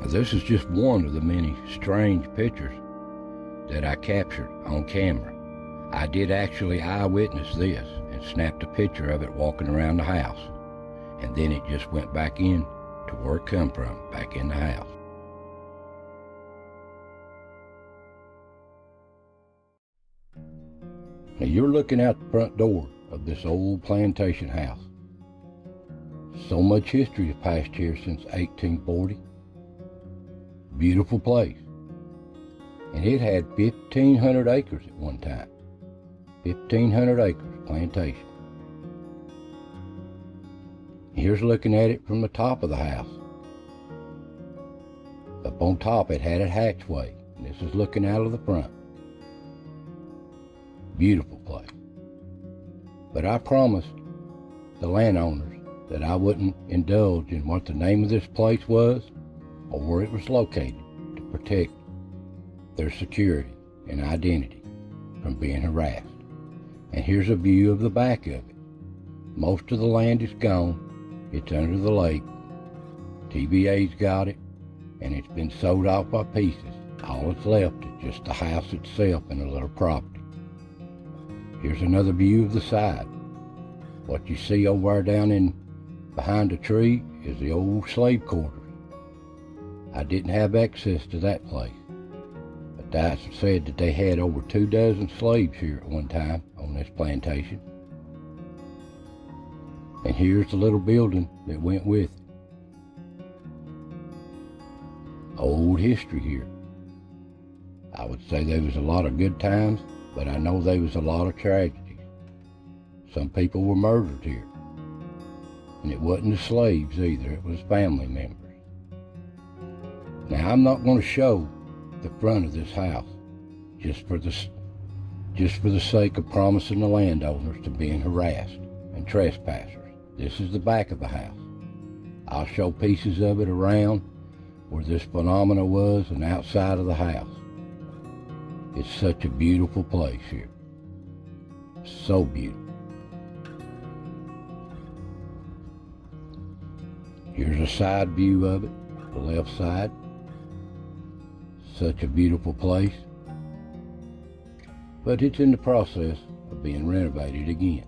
This is just one of the many strange pictures that I captured on camera. I did actually eyewitness this and snapped a picture of it walking around the house. And then it just went back in to where it come from, back in the house. Now you're looking out the front door of this old plantation house. So much history has passed here since 1840. Beautiful place. And it had 1,500 acres at one time. 1,500 acres, plantation. Here's looking at it from the top of the house. Up on top it had a hatchway, and this is looking out of the front. Beautiful place. But I promised the landowners that I wouldn't indulge in what the name of this place was or where it was located to protect their security and identity from being harassed. And here's a view of the back of it. Most of the land is gone. It's under the lake. TVA's got it, and it's been sold off by pieces. All that's left is just the house itself and a little property. Here's another view of the side. What you see over there down in behind the tree is the old slave quarters. I didn't have access to that place, but that said that they had over 24 slaves here at one time on this plantation. And here's the little building that went with it. Old history here. I would say there was a lot of good times, but I know there was a lot of tragedies. Some people were murdered here. And it wasn't the slaves either, it was family members. Now I'm not going to show the front of this house just for the sake of promising the landowners to being harassed and trespassers. This is the back of the house. I'll show pieces of it around where this phenomena was and outside of the house. It's such a beautiful place here. So beautiful. Here's a side view of it, the left side. Such a beautiful place. But it's in the process of being renovated again.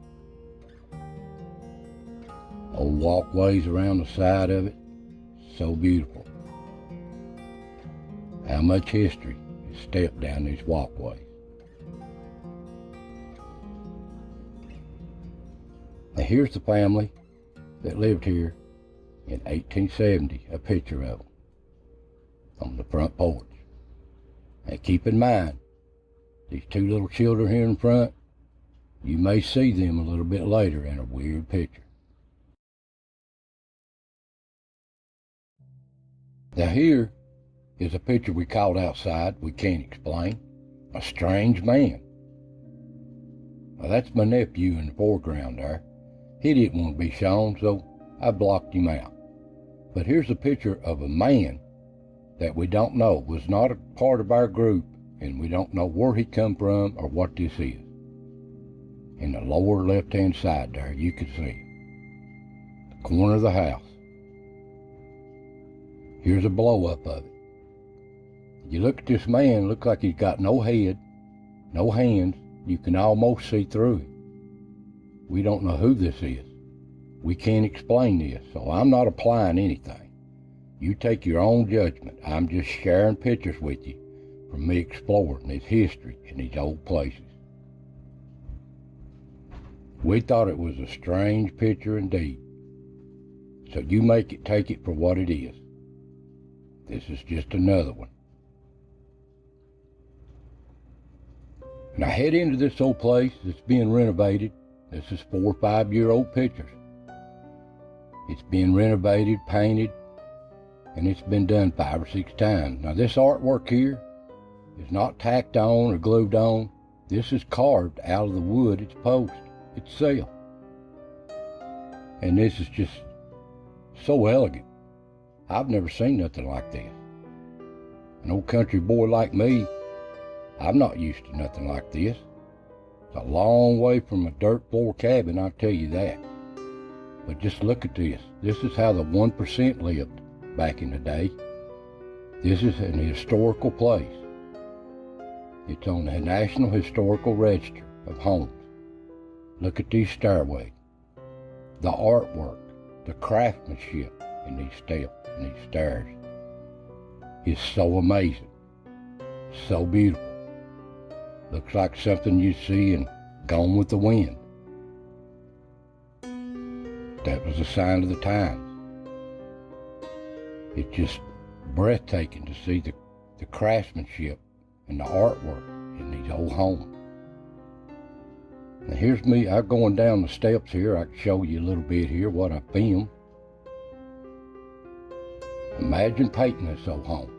Old walkways around the side of it, so beautiful. How much history is stepped down these walkways. Now here's the family that lived here in 1870, a picture of them on the front porch. And keep in mind, these two little children here in front, you may see them a little bit later in a weird picture. Now here is a picture we caught outside, we can't explain. A strange man. Now that's my nephew in the foreground there. He didn't want to be shown, so I blocked him out. But here's a picture of a man that we don't know, was not a part of our group, and we don't know where he come from or what this is. In the lower left-hand side there, you can see the corner of the house. Here's a blow-up of it. You look at this man, looks like he's got no head, no hands. You can almost see through him. We don't know who this is. We can't explain this, so I'm not applying anything. You take your own judgment. I'm just sharing pictures with you from me exploring this history in these old places. We thought it was a strange picture indeed. So you take it for what it is. This is just another one. Now head into this old place that's being renovated. This is 4 or 5 year old pictures. It's been renovated, painted, and it's been done 5 or 6 times. Now this artwork here is not tacked on or glued on. This is carved out of the wood itself. And this is just so elegant. I've never seen nothing like this. An old country boy like me, I'm not used to nothing like this. It's a long way from a dirt floor cabin, I'll tell you that. But just look at this. This is how the 1% lived back in the day. This is an historical place. It's on the National Historical Register of Homes. Look at these stairways, the artwork, the craftsmanship in these steps and these stairs is so amazing, so beautiful. Looks like something you see in Gone with the Wind. That was a sign of the times. It's just breathtaking to see the craftsmanship and the artwork in these old homes. Now here's me, I'm going down the steps here. I can show you a little bit here what I filmed. Imagine painting this old home.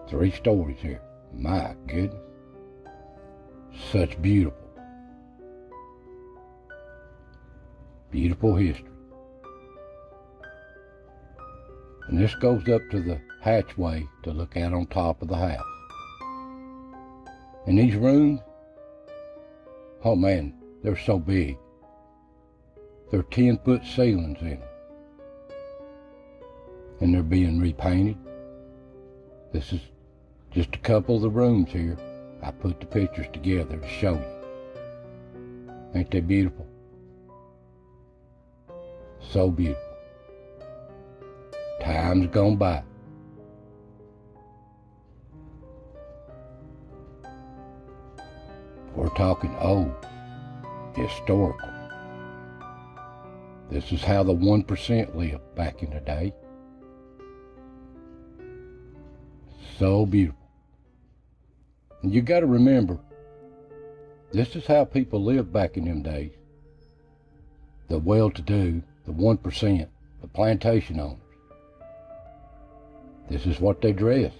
3 stories here. My goodness. Such beautiful history. And this goes up to the hatchway to look out on top of the house. And these rooms, oh man, they're so big. They're 10-foot ceilings in them. And they're being repainted. This is just a couple of the rooms here. I put the pictures together to show you. Ain't they beautiful? So beautiful. Time's gone by. We're talking old, historical. This is how the 1% lived back in the day. So beautiful. And you got to remember, this is how people lived back in them days. The well-to-do, the 1%, the plantation owners. This is what they dressed,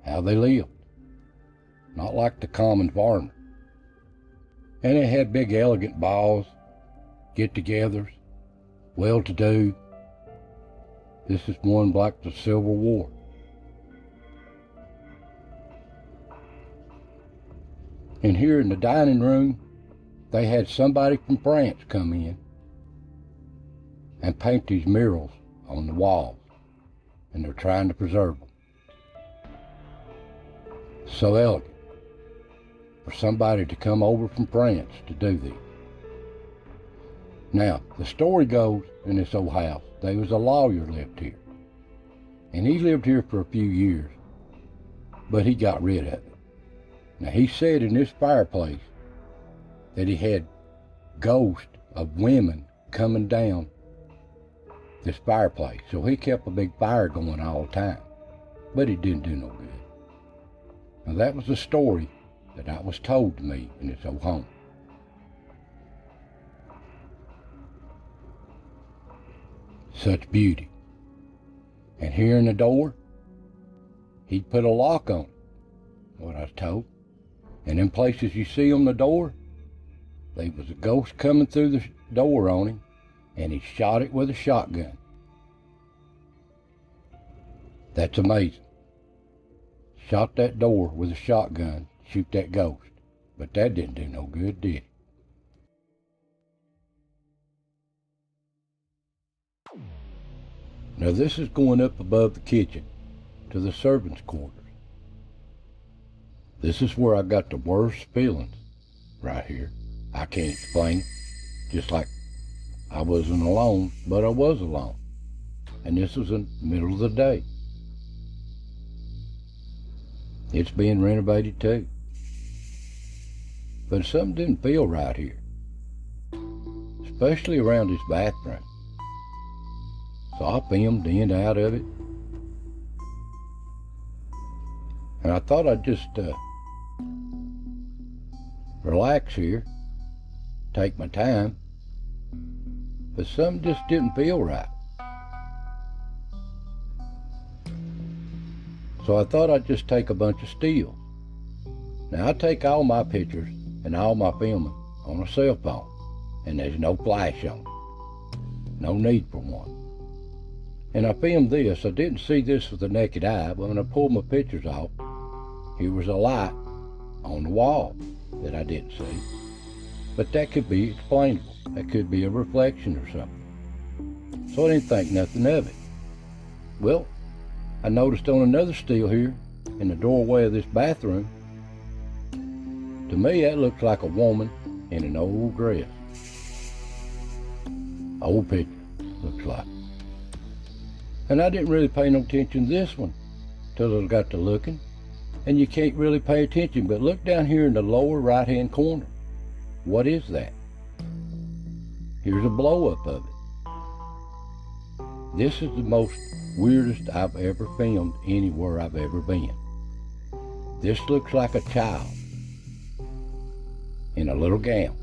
how they lived, not like the common farmer. And they had big elegant balls, get-togethers, well-to-do. This is one like the Civil War. And here in the dining room, they had somebody from France come in and paint these murals on the walls. And they're trying to preserve them. So elegant for somebody to come over from France to do this. Now, the story goes in this old house, there was a lawyer lived here. And he lived here for a few years, but he got rid of it. Now, he said in this fireplace that he had ghosts of women coming down this fireplace. So he kept a big fire going all the time, but it didn't do no good. Now that was the story that was told to me in this old home. Such beauty. And here in the door, he'd put a lock on it, what I was told. And in places you see on the door, there was a ghost coming through the door on him, and he shot it with a shotgun. That's amazing. Shot that door with a shotgun, shoot that ghost. But that didn't do no good, did it? Now this is going up above the kitchen to the servants' quarters. This is where I got the worst feelings, right here. I can't explain it. Just like I wasn't alone, but I was alone. And this was in the middle of the day. It's being renovated too. But something didn't feel right here. Especially around this bathroom. So I filmed the end out of it. And I thought I'd just relax here, take my time. But something just didn't feel right. So I thought I'd just take a bunch of stills. Now I take all my pictures and all my filming on a cell phone, and there's no flash on it. No need for one. And I filmed this. I didn't see this with the naked eye, but when I pulled my pictures off, here was a light on the wall that I didn't see. But that could be explainable. That could be a reflection or something. So I didn't think nothing of it. Well, I noticed on another still here in the doorway of this bathroom. To me, that looks like a woman in an old dress. Old picture, looks like. And I didn't really pay no attention to this one till I got to looking. And you can't really pay attention, but look down here in the lower right-hand corner. What is that? Here's a blow-up of it. This is the most weirdest I've ever filmed anywhere I've ever been. This looks like a child in a little gown.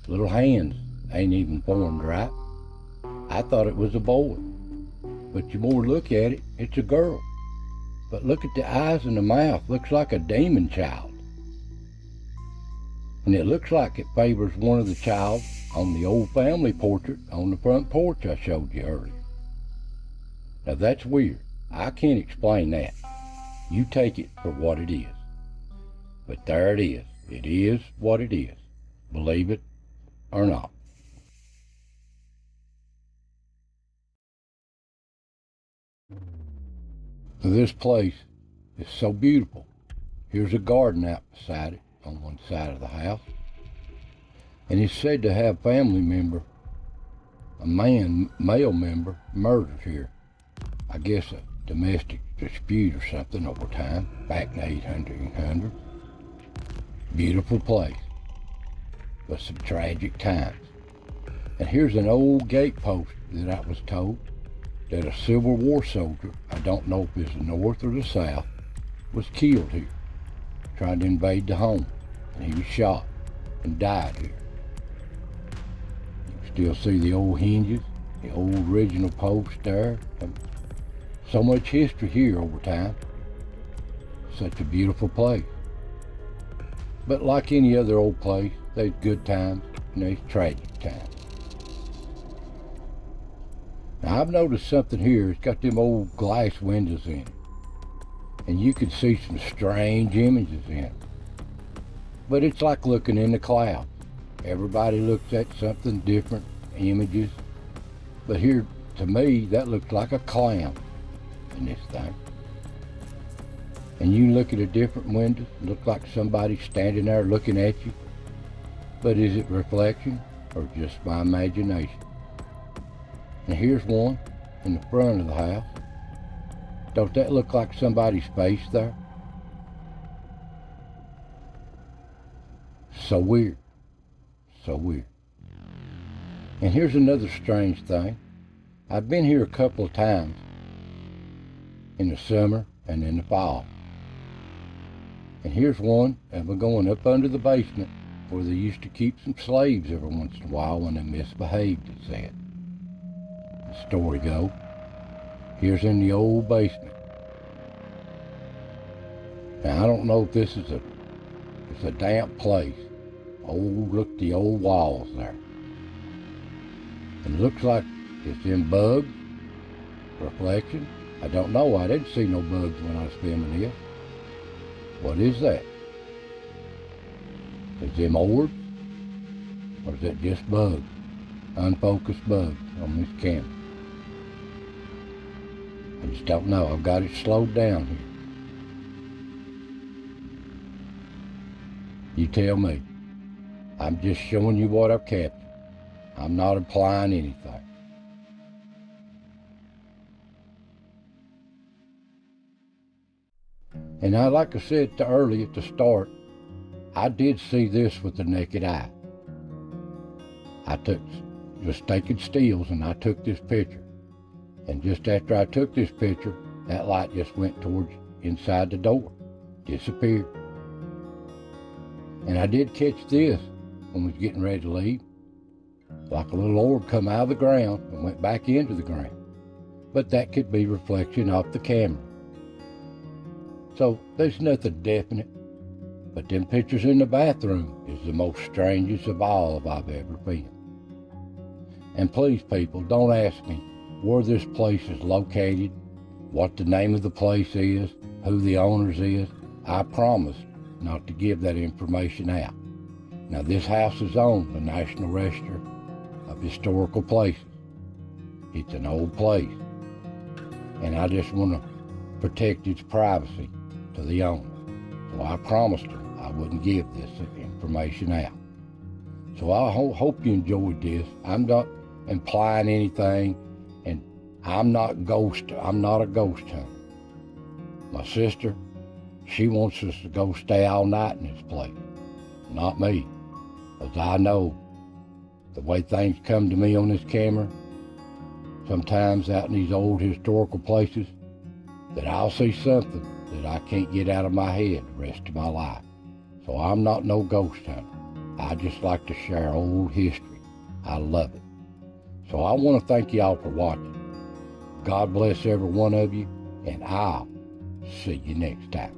Little hands ain't even formed right. I thought it was a boy, but you more look at it, it's a girl. But look at the eyes and the mouth, looks like a demon child. And it looks like it favors one of the child on the old family portrait on the front porch I showed you earlier. Now that's weird. I can't explain that. You take it for what it is. But there it is. It is what it is. Believe it or not. This place is so beautiful. Here's a garden out beside it on one side of the house. And it's said to have family member, male member, murdered here. I guess a domestic dispute or something over time, back in the 1800s. Beautiful place, but some tragic times. And here's an old gate post that I was told that a Civil War soldier, I don't know if it's the North or the South, was killed here, trying to invade the home, and he was shot and died here. You can still see the old hinges, the old original post there. So much history here over time. Such a beautiful place. But like any other old place, there's good times and there's tragic times. Now I've noticed something here. It's got them old glass windows in it. And you can see some strange images in it. But it's like looking in the clouds. Everybody looks at something different, images. But here, to me, that looks like a clown in this thing. And you look at a different window, look like somebody standing there looking at you. But is it reflection or just my imagination? And here's one in the front of the house. Don't that look like somebody's face there? So weird. So weird. And here's another strange thing. I've been here a couple of times in the summer and in the fall. And here's one, and we're going up under the basement where they used to keep some slaves every once in a while when they misbehaved, it said. The story goes. Here's in the old basement. Now I don't know if this is it's a damp place. Old, look at the old walls there. And it looks like it's in bugs, reflection. I don't know, I didn't see no bugs when I was filming this. What is that? Is them orbs? Or is that just bugs? Unfocused bugs on this camera. I just don't know. I've got it slowed down here. You tell me. I'm just showing you what I've captured. I'm not implying anything. And like I said earlier at the start, I did see this with the naked eye. I was taking stills and I took this picture. And just after I took this picture, that light just went towards inside the door, disappeared. And I did catch this when we was getting ready to leave. Like a little orb come out of the ground and went back into the ground. But that could be reflection off the camera. So there's nothing definite. But them pictures in the bathroom is the most strangest of all I've ever been. And please people, don't ask me where this place is located, what the name of the place is, who the owners is. I promise not to give that information out. Now this house is on the National Register of Historical Places. It's an old place. and I just want to protect its privacy to the owner. So I promised her I wouldn't give this information out. So I hope you enjoyed this. I'm not implying anything, and I'm not a ghost hunter. My sister, she wants us to go stay all night in this place. Not me. Because I know the way things come to me on this camera, sometimes out in these old historical places, that I'll see something that I can't get out of my head the rest of my life. So I'm not no ghost hunter. I just like to share old history. I love it. So I want to thank y'all for watching. God bless every one of you, and I'll see you next time.